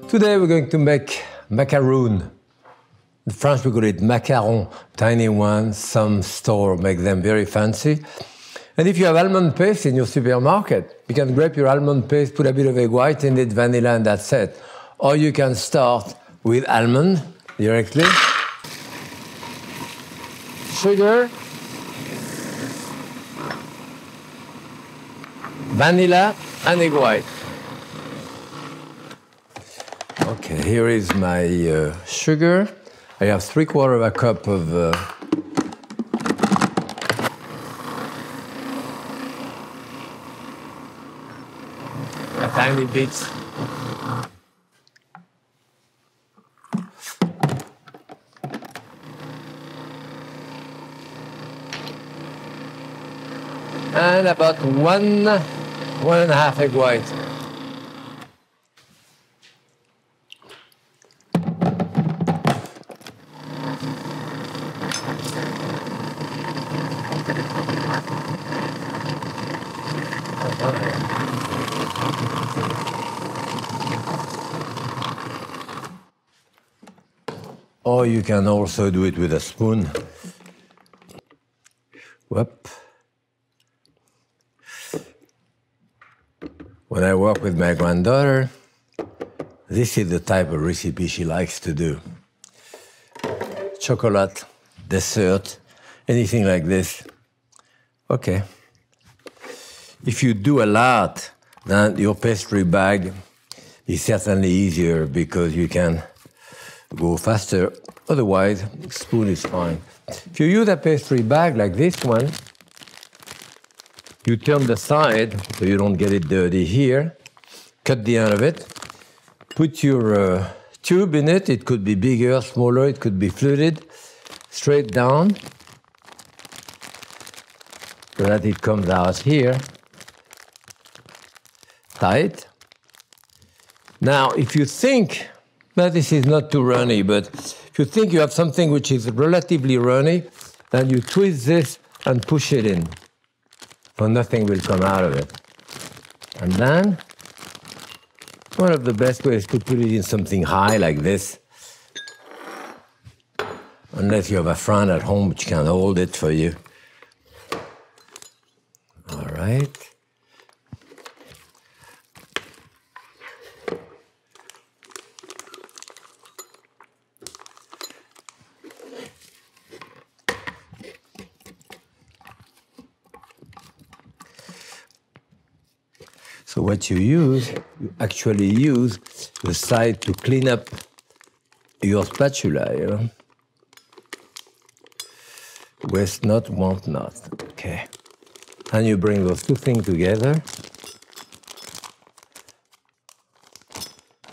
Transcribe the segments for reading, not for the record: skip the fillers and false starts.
Today we're going to make macaroon. In French we call it macaron, tiny ones. Some store make them very fancy. And if you have almond paste in your supermarket, you can grab your almond paste, put a bit of egg white in it, vanilla, and that's it. Or you can start with almond directly. Sugar. Vanilla and egg white. Okay, here is my sugar. I have 3/4 cup of a tiny bit. And about 1.5 egg white. Or you can also do it with a spoon. Whoop. When I work with my granddaughter, this is the type of recipe she likes to do. Chocolate, dessert, anything like this. Okay. If you do a lot, then your pastry bag is certainly easier because you can go faster. Otherwise, spoon is fine. If you use a pastry bag like this one, you turn the side so you don't get it dirty here, cut the end of it, put your tube in it. It could be bigger, smaller, it could be fluted, straight down, so that it comes out here, tight. Now, if you think, well, this is not too runny, but if you think you have something which is relatively runny, then you twist this and push it in. So nothing will come out of it. And then, one of the best ways to put it in something high like this, unless you have a friend at home which can hold it for you. All right. So what you actually use the side to clean up your spatula, you know. Waste not, want not. Okay. And you bring those two things together.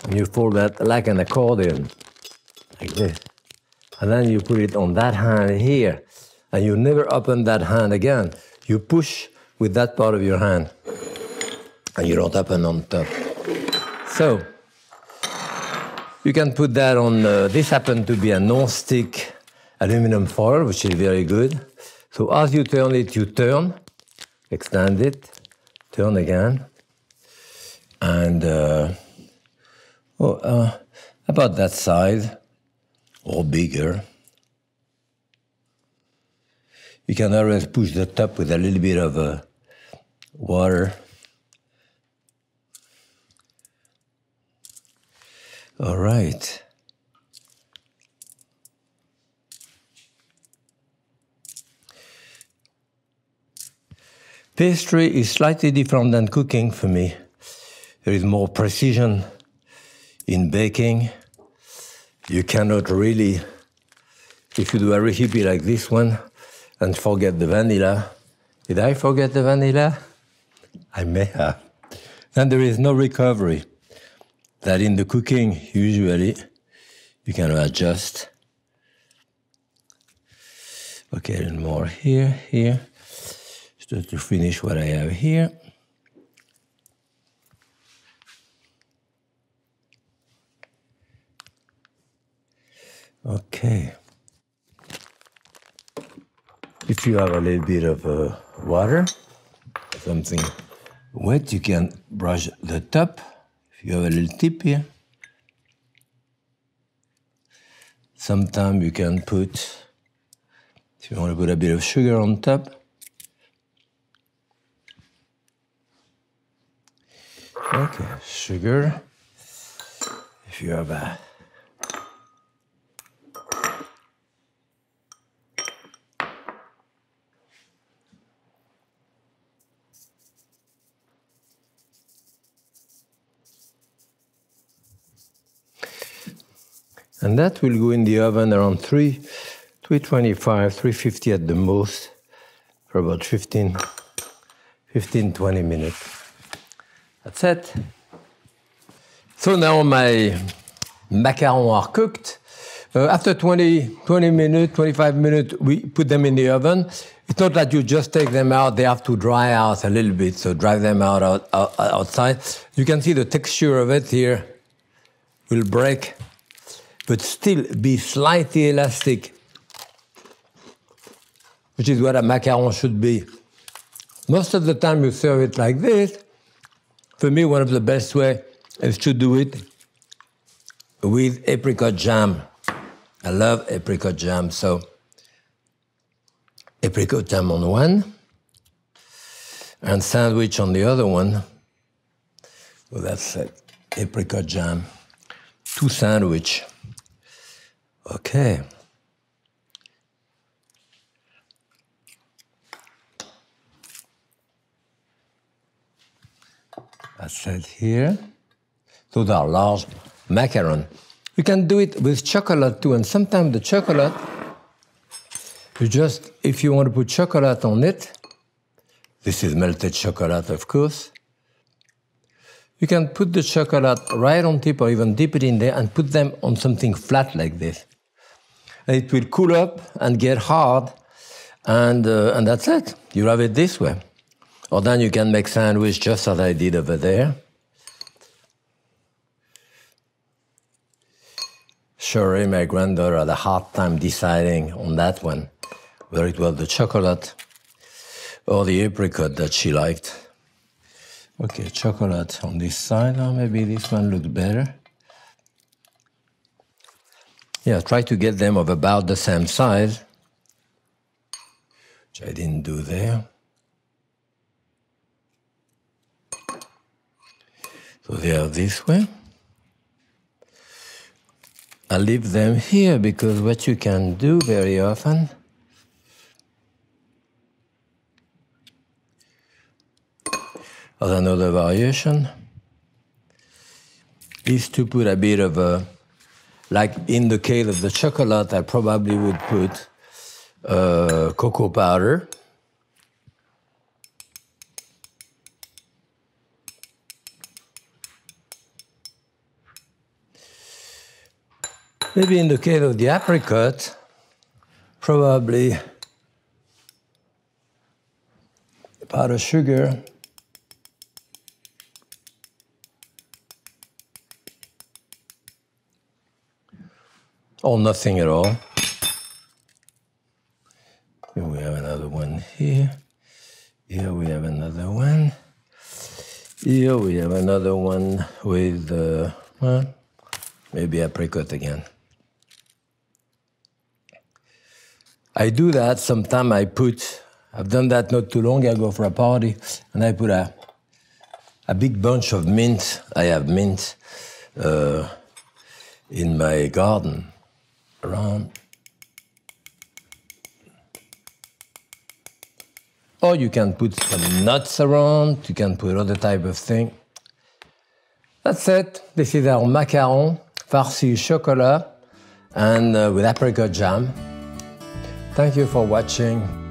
And you fold that like an accordion, like this. And then you put it on that hand here. And you never open that hand again. You push with that part of your hand. And you don't open on top. So, you can put that on, this happened to be a non-stick aluminum foil, which is very good. So as you turn it, you turn, extend it, turn again. And about that size, or bigger. You can always push the top with a little bit of water. All right. Pastry is slightly different than cooking for me. There is more precision in baking. You cannot really, if you do a recipe like this one and forget the vanilla. Did I forget the vanilla? I may have. Then there is no recovery. That in the cooking, usually, you can adjust. Okay, a little more here, just to finish what I have here. Okay. If you have a little bit of water, something wet, you can brush the top. If you have a little tip here, Sometimes you can put, if you want to put a bit of sugar on top. Okay, sugar. If you have a and that will go in the oven around 325, 350 at the most, for about 15, 20 minutes. That's it. So now my macarons are cooked. After 20 minutes, 25 minutes, we put them in the oven. It's not that you just take them out, they have to dry out a little bit, so dry them out outside. You can see the texture of it here will break, but still be slightly elastic, which is what a macaron should be. Most of the time you serve it like this. For me, one of the best ways is to do it with apricot jam. I love apricot jam, so apricot jam on one, and sandwich on the other one. Well, that's it, apricot jam, 2 sandwich. Okay. That's it here. Those are large macaron. You can do it with chocolate too, and sometimes the chocolate, you just, if you want to put chocolate on it, this is melted chocolate, of course, you can put the chocolate right on top or even dip it in there and put them on something flat like this. And it will cool up and get hard, and that's it. You have it this way. Or then you can make sandwich just as I did over there. Sorry, my granddaughter had a hard time deciding on that one, whether it was the chocolate or the apricot that she liked. Okay, chocolate on this side, or maybe this one looks better. Yeah, try to get them of about the same size, which I didn't do there. So they are this way. I leave them here because what you can do very often as another variation is to put a bit of a, like in the case of the chocolate, I probably would put cocoa powder. Maybe in the case of the apricot, probably powdered sugar. Or nothing at all. Here we have another one here. Here we have another one. Here we have another one with, well, maybe apricot again. I do that, sometimes I've done that not too long ago for a party, and I put a big bunch of mint. I have mint in my garden around. Or you can put some nuts around, you can put other type of thing. That's it. This is our macaron, farci chocolat, and with apricot jam. Thank you for watching.